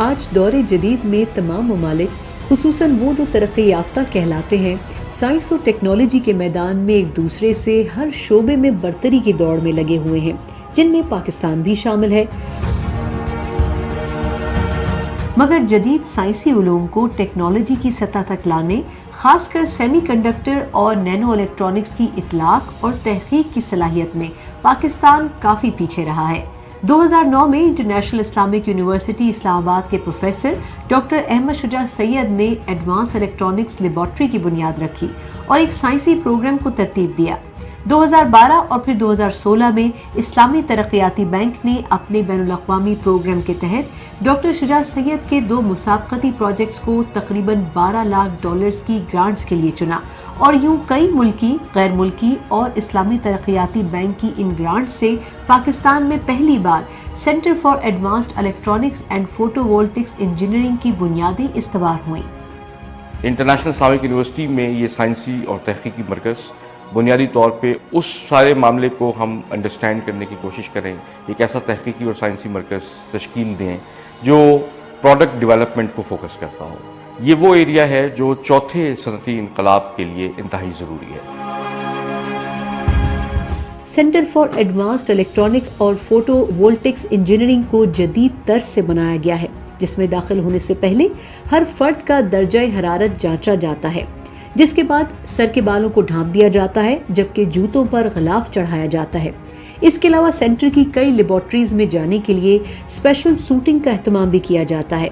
آج دور جدید میں تمام ممالک خصوصاً وہ جو ترقی یافتہ کہلاتے ہیں سائنس اور ٹیکنالوجی کے میدان میں ایک دوسرے سے ہر شعبے میں برتری کی دوڑ میں لگے ہوئے ہیں، جن میں پاکستان بھی شامل ہے۔ مگر جدید سائنسی علوم کو ٹیکنالوجی کی سطح تک لانے، خاص کر سیمی کنڈکٹر اور نینو الیکٹرانکس کی اطلاق اور تحقیق کی صلاحیت میں پاکستان کافی پیچھے رہا ہے۔ 2009 میں انٹرنیشنل اسلامک یونیورسٹی اسلام آباد کے پروفیسر ڈاکٹر احمد شجاع سید نے ایڈوانس الیکٹرانکس لیبارٹری کی بنیاد رکھی اور ایک سائنسی پروگرام کو ترتیب دیا۔ 2012 اور پھر 2016 میں اسلامی ترقیاتی بینک نے اپنے بین الاقوامی پروگرام کے تحت ڈاکٹر شجاع سید کے 2 مسابقتی پروجیکٹس کو تقریباً $12 لاکھ کی گرانٹس کے لیے چنا، اور یوں کئی ملکی، غیر ملکی اور اسلامی ترقیاتی بینک کی ان گرانٹس سے پاکستان میں پہلی بار centre for advanced electronics and photovoltaics engineering کی بنیادیں استوار ہوئیں۔ انٹرنیشنل اسلامک یونیورسٹی میں یہ سائنسی اور تحقیقی مرکز بنیادی طور پہ اس سارے معاملے کو ہم انڈرسٹینڈ کرنے کی کوشش کریں، ایک ایسا تحقیقی اور سائنسی مرکز تشکیل دیں جو پروڈکٹ ڈیولپمنٹ کو فوکس کرتا ہو۔ یہ وہ ایریا ہے جو چوتھے صنعتی انقلاب کے لیے انتہائی ضروری ہے۔ سینٹر فار ایڈوانسڈ الیکٹرانکس اور فوٹو وولٹکس انجینئرنگ کو جدید طرز سے بنایا گیا ہے، جس میں داخل ہونے سے پہلے ہر فرد کا درجہ حرارت جانچا جاتا ہے، جس کے بعد سر کے بالوں کو ڈھانپ دیا جاتا ہے، جبکہ جوتوں پر غلاف چڑھایا جاتا ہے۔ اس کے علاوہ سینٹر کی کئی لیبارٹریز میں جانے کے لیے اسپیشل سوٹنگ کا اہتمام بھی کیا جاتا ہے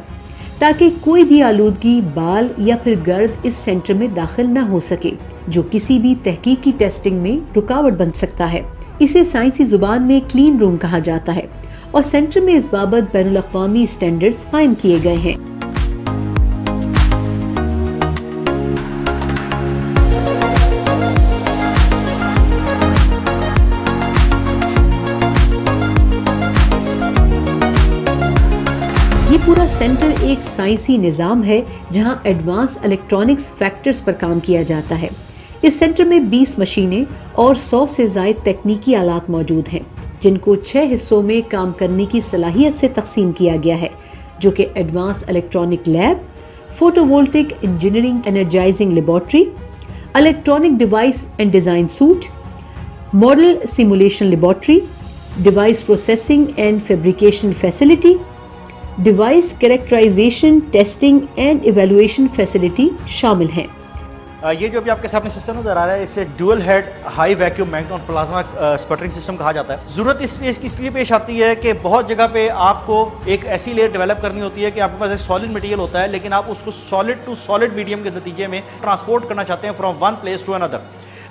تاکہ کوئی بھی آلودگی، بال یا پھر گرد اس سینٹر میں داخل نہ ہو سکے، جو کسی بھی تحقیقی ٹیسٹنگ میں رکاوٹ بن سکتا ہے۔ اسے سائنسی زبان میں کلین روم کہا جاتا ہے، اور سینٹر میں اس بابت بین الاقوامی اسٹینڈرڈز قائم کیے گئے ہیں۔ یہ پورا سینٹر ایک سائنسی نظام ہے جہاں ایڈوانس الیکٹرانکس فیکٹرز پر کام کیا جاتا ہے۔ اس سینٹر میں 20 مشینیں اور 100 سے زائد تکنیکی آلات موجود ہیں، جن کو 6 حصوں میں کام کرنے کی صلاحیت سے تقسیم کیا گیا ہے، جو کہ advance electronic lab, photovoltaic engineering energising laboratory, electronic device and design suite, model simulation laboratory, device processing and fabrication facility, device characterisation testing and evaluation facility شامل ہیں۔ یہ جو ابھی آپ کے سامنے سسٹم نظر آ رہا ہے، اسے dual head high vacuum magnetron plasma sputtering system کہا جاتا ہے۔ ضرورت اس لیے پیش آتی ہے کہ بہت جگہ پہ آپ کو ایک ایسی لیئر ڈیولپ کرنی ہوتی ہے کہ آپ کے پاس ایک سالڈ مٹیریل ہوتا ہے، لیکن آپ اس کو سالڈ ٹو سالڈ میڈیم کے نتیجے میں ٹرانسپورٹ کرنا چاہتے ہیں فرام ون پلیس ٹو اندر،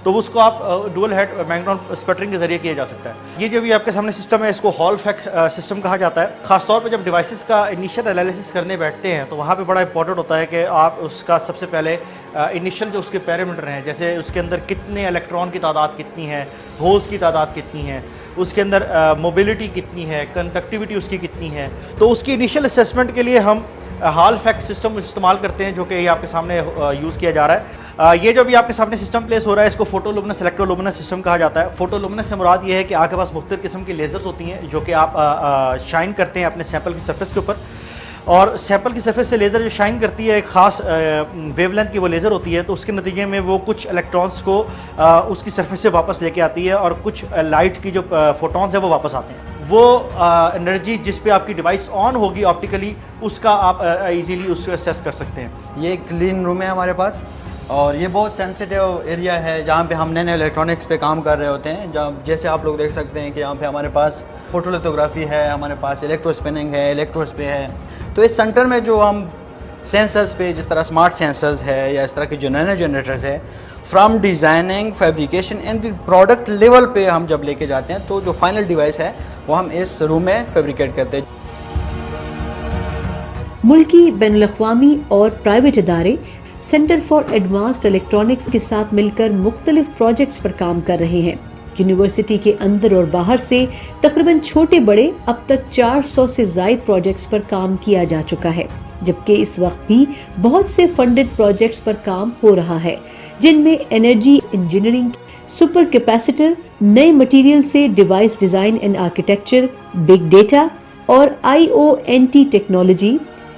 تو اس کو آپ ڈوئل ہیڈ میگنیٹون اسپٹرنگ کے ذریعے کیا جا سکتا ہے۔ یہ جو بھی آپ کے سامنے سسٹم ہے، اس کو ہال فیک سسٹم کہا جاتا ہے۔ خاص طور پہ جب ڈیوائسز کا انیشیل انالیسس کرنے بیٹھتے ہیں تو وہاں پہ بڑا امپورٹنٹ ہوتا ہے کہ آپ اس کا سب سے پہلے انیشیل جو اس کے پیرامیٹر ہیں، جیسے اس کے اندر کتنے الیکٹران کی تعداد کتنی ہے، ہولز کی تعداد کتنی ہے، اس کے اندر موبلٹی کتنی ہے، کنڈکٹیوٹی اس کی کتنی ہے، تو اس کی انیشیل اسیسمنٹ کے لیے ہم ہال فیک سسٹم استعمال کرتے ہیں، جو کہ یہ آپ کے سامنے یوز کیا جا رہا ہے۔ یہ جو بھی آپ کے سامنے سسٹم پلیس ہو رہا ہے، اس کو photo luminance electro luminance system کہا جاتا ہے۔ فوٹو لومینس سے مراد یہ ہے کہ آپ کے پاس مختلف قسم کی لیزرز ہوتی ہیں جو کہ آپ شائن کرتے ہیں اپنے سیمپل کی سرفیس کے اوپر، اور سیمپل کی سرفیس سے لیزر جو شائن کرتی ہے ایک خاص ویو لینتھ کی وہ لیزر ہوتی ہے، تو اس کے نتیجے میں وہ کچھ الیکٹرانس کو اس کی سرفیس سے واپس لے کے آتی ہے، اور کچھ لائٹ کی جو فوٹونز ہیں وہ واپس آتے ہیں۔ وہ انرجی جس پہ آپ کی ڈیوائس آن ہوگی آپٹیکلی، اس کا آپ ایزیلی اس کو اسیس کر سکتے ہیں۔ یہ ایک کلین روم ہے ہمارے پاس، اور یہ بہت سینسیٹیو ایریا ہے جہاں پہ ہم نینو الیکٹرانکس پہ کام کر رہے ہوتے ہیں۔ جیسے آپ لوگ دیکھ سکتے ہیں کہ یہاں پہ ہمارے پاس فوٹو لیتھوگرافی ہے، ہمارے پاس الیکٹرو اسپننگ ہے، الیکٹرو اسپے ہے۔ تو اس سینٹر میں جو ہم سینسرز پہ، جس طرح اسمارٹ سینسرز ہے یا اس طرح کے جو نینو جنریٹرز ہے، from designing, fabrication and the product level پہ ہم جب لے کے جاتے ہیں تو جو فائنل ڈیوائس ہے وہ ہم اس روم میں فیبریکیٹ کرتے ہیں۔ ملکی، بین الاقوامی اور پرائیویٹ ادارے سینٹر فار ایڈوانسڈ الیکٹرانکس کے ساتھ مل کر مختلف پروجیکٹس پر کام کر رہے ہیں۔ یونیورسٹی کے اندر اور باہر سے تقریباً چھوٹے بڑے اب تک 400 سے زائد پروجیکٹس پر کام کیا جا چکا ہے، جبکہ اس وقت بھی بہت سے فنڈڈ پروجیکٹس پر کام ہو رہا ہے، جن میں انرجی انجینئرنگ، سپر کیپیسیٹر، نئے مٹیریل سے device design and architecture, big data اور IoT ٹیکنالوجی،